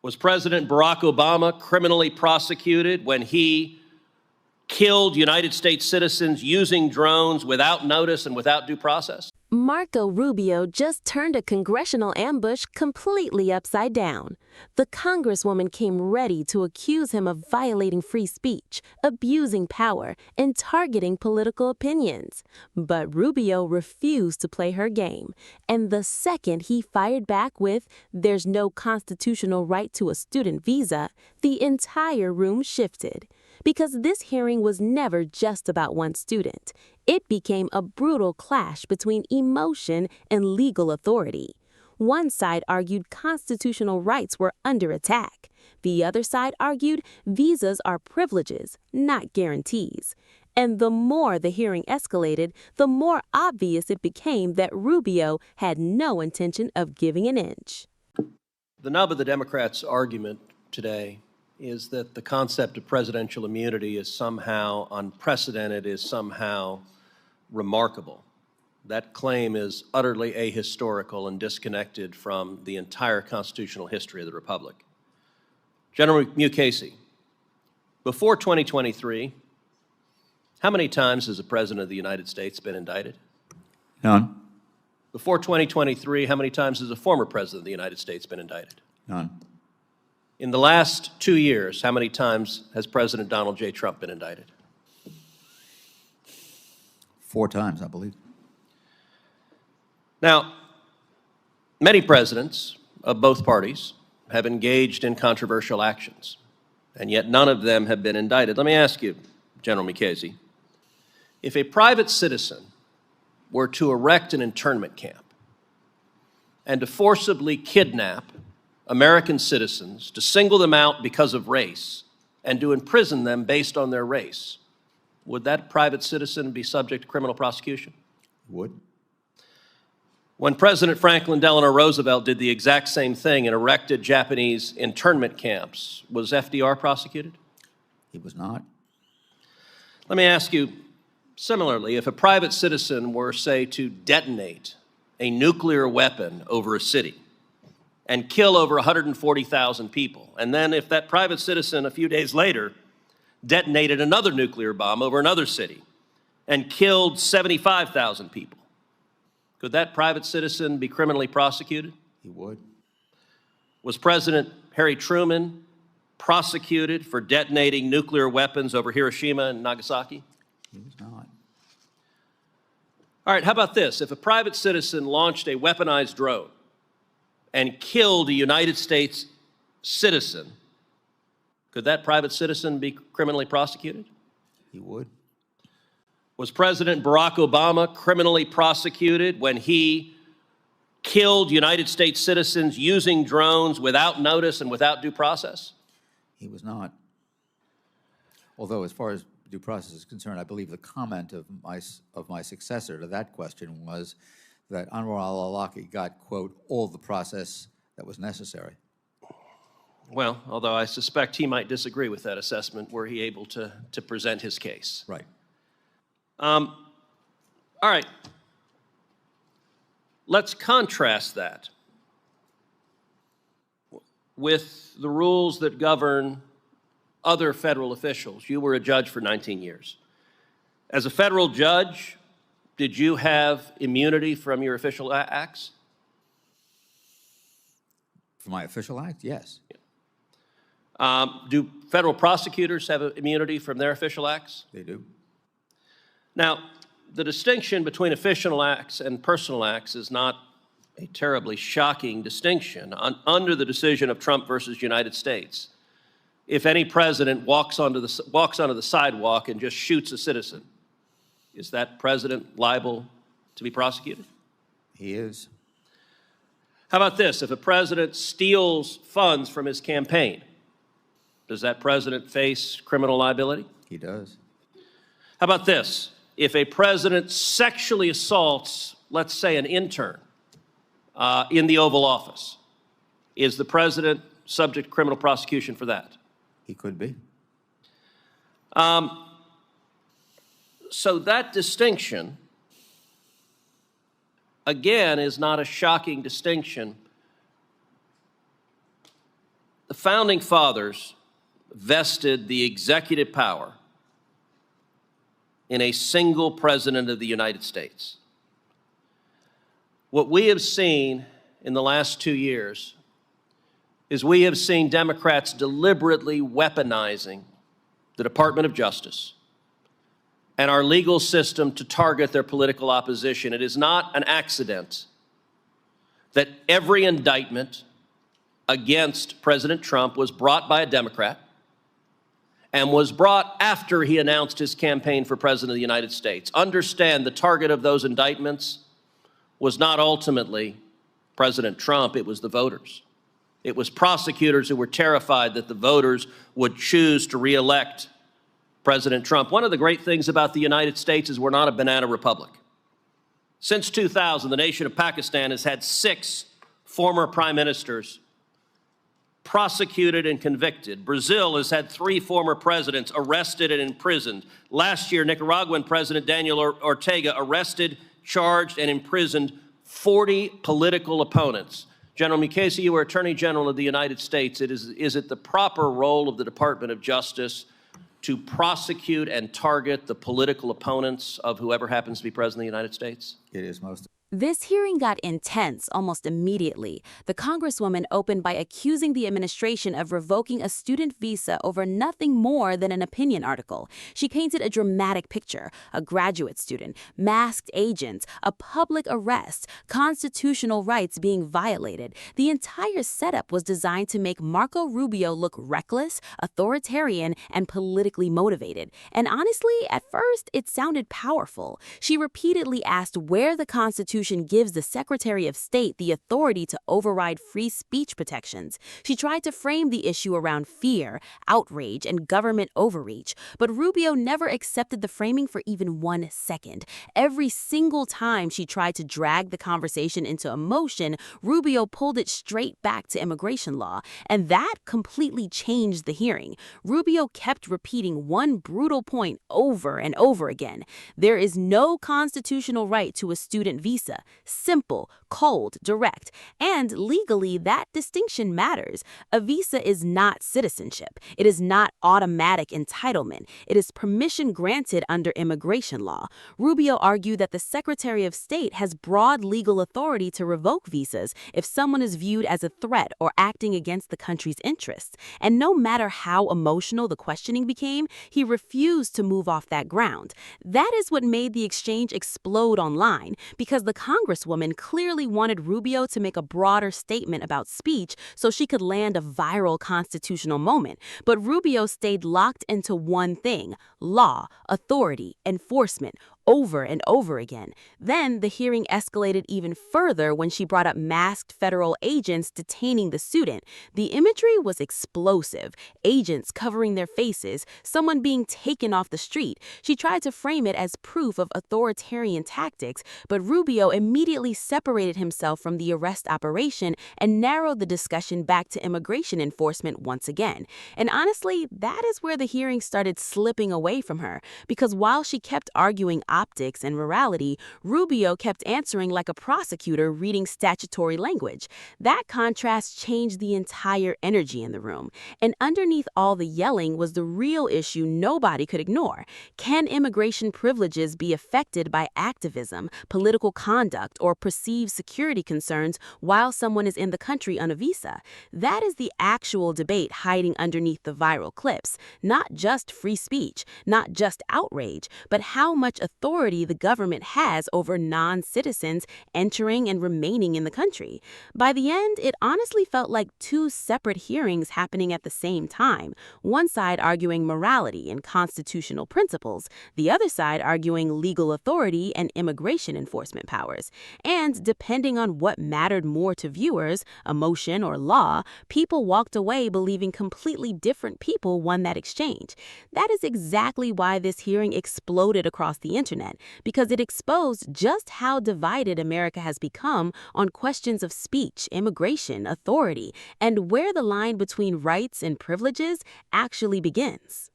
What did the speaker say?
Was President Barack Obama criminally prosecuted when he killed United States citizens using drones without notice and without due process? Marco Rubio just turned a congressional ambush completely upside down. The Congresswoman came ready to accuse him of violating free speech, abusing power, and targeting political opinions. But Rubio refused to play her game. And the second he fired back with, "There's no constitutional right to a student visa," the entire room shifted. Because this hearing was never just about one student. It became a brutal clash between emotion and legal authority. One side argued constitutional rights were under attack. The other side argued visas are privileges, not guarantees. And the more the hearing escalated, the more obvious it became that Rubio had no intention of giving an inch. The nub of the Democrats' argument today is that the concept of presidential immunity is somehow unprecedented, is somehow remarkable. That claim is utterly ahistorical and disconnected from the entire constitutional history of the Republic. General Mukasey, before 2023, how many times has the President of the United States been indicted? None. Before 2023, how many times has a former President of the United States been indicted? None. In the last 2 years, how many times has President Donald J. Trump been indicted? 4 times, I believe. Now, many presidents of both parties have engaged in controversial actions, and yet none of them have been indicted. Let me ask you, General Mukasey, if a private citizen were to erect an internment camp and to forcibly kidnap American citizens, to single them out because of race, and to imprison them based on their race, would that private citizen be subject to criminal prosecution? Would. When President Franklin Delano Roosevelt did the exact same thing and erected Japanese internment camps, was FDR prosecuted? He was not. Let me ask you, similarly, if a private citizen were, say, to detonate a nuclear weapon over a city and kill over 140,000 people, and then if that private citizen a few days later detonated another nuclear bomb over another city and killed 75,000 people, could that private citizen be criminally prosecuted? He would. Was President Harry Truman prosecuted for detonating nuclear weapons over Hiroshima and Nagasaki? He was not. All right, how about this? If a private citizen launched a weaponized drone and killed a United States citizen, could that private citizen be criminally prosecuted? He would. Was President Barack Obama criminally prosecuted when he killed United States citizens using drones without notice and without due process? He was not. Although, as far as due process is concerned, I believe the comment of my successor to that question was that Anwar al-Awlaki got, quote, all the process that was necessary. Well, although I suspect he might disagree with that assessment were he able to present his case. Right. All right. Let's contrast that with the rules that govern other federal officials. You were a judge for 19 years. As a federal judge, did you have immunity from your official acts? For my official act, yes. Do federal prosecutors have immunity from their official acts? They do. Now, the distinction between official acts and personal acts is not a terribly shocking distinction. Under the decision of Trump versus United States, if any president walks onto the sidewalk and just shoots a citizen, is that president liable to be prosecuted? He is. How about this? If a president steals funds from his campaign, does that president face criminal liability? He does. How about this? If a president sexually assaults, let's say, an intern in the Oval Office, is the president subject to criminal prosecution for that? He could be. So that distinction, again, is not a shocking distinction. The Founding Fathers vested the executive power in a single president of the United States. What we have seen in the last 2 years is we have seen Democrats deliberately weaponizing the Department of Justice and our legal system to target their political opposition. It is not an accident that every indictment against President Trump was brought by a Democrat and was brought after he announced his campaign for President of the United States. Understand, the target of those indictments was not ultimately President Trump, it was the voters. It was prosecutors who were terrified that the voters would choose to re-elect President Trump. One of the great things about the United States is we're not a banana republic. Since 2000, the nation of Pakistan has had 6 former prime ministers prosecuted and convicted. Brazil has had 3 former presidents arrested and imprisoned. Last year, Nicaraguan President Daniel Ortega arrested, charged, and imprisoned 40 political opponents. General Mukasey, you were Attorney General of the United States. Is it the proper role of the Department of Justice to prosecute and target the political opponents of whoever happens to be President of the United States? It is most. This hearing got intense almost immediately. The Congresswoman opened by accusing the administration of revoking a student visa over nothing more than an opinion article. She painted a dramatic picture: a graduate student, masked agents, a public arrest, constitutional rights being violated. The entire setup was designed to make Marco Rubio look reckless, authoritarian, and politically motivated. And honestly, at first, it sounded powerful. She repeatedly asked where the Constitution gives the Secretary of State the authority to override free speech protections. She tried to frame the issue around fear, outrage, and government overreach, but Rubio never accepted the framing for even 1 second. Every single time she tried to drag the conversation into emotion, Rubio pulled it straight back to immigration law, and that completely changed the hearing. Rubio kept repeating one brutal point over and over again: there is no constitutional right to a student visa. Simple, cold, direct. And legally, that distinction matters. A visa is not citizenship. It is not automatic entitlement. It is permission granted under immigration law. Rubio argued that the Secretary of State has broad legal authority to revoke visas if someone is viewed as a threat or acting against the country's interests. And no matter how emotional the questioning became, he refused to move off that ground. That is what made the exchange explode online, because the Congresswoman clearly wanted Rubio to make a broader statement about speech so she could land a viral constitutional moment. But Rubio stayed locked into one thing: law, authority, enforcement, over and over again. Then the hearing escalated even further when she brought up masked federal agents detaining the student. The imagery was explosive: agents covering their faces, someone being taken off the street. She tried to frame it as proof of authoritarian tactics, but Rubio immediately separated himself from the arrest operation and narrowed the discussion back to immigration enforcement once again. And honestly, that is where the hearing started slipping away from her, because while she kept arguing optics and morality, Rubio kept answering like a prosecutor reading statutory language. That contrast changed the entire energy in the room. And underneath all the yelling was the real issue nobody could ignore: can immigration privileges be affected by activism, political conduct, or perceived security concerns while someone is in the country on a visa? That is the actual debate hiding underneath the viral clips. Not just free speech, not just outrage, but how much authority the government has over non-citizens entering and remaining in the country. By the end, it honestly felt like 2 separate hearings happening at the same time. One side arguing morality and constitutional principles, the other side arguing legal authority and immigration enforcement powers. And depending on what mattered more to viewers, emotion or law, people walked away believing completely different people won that exchange. That is exactly why this hearing exploded across the internet, because it exposed just how divided America has become on questions of speech, immigration, authority, and where the line between rights and privileges actually begins.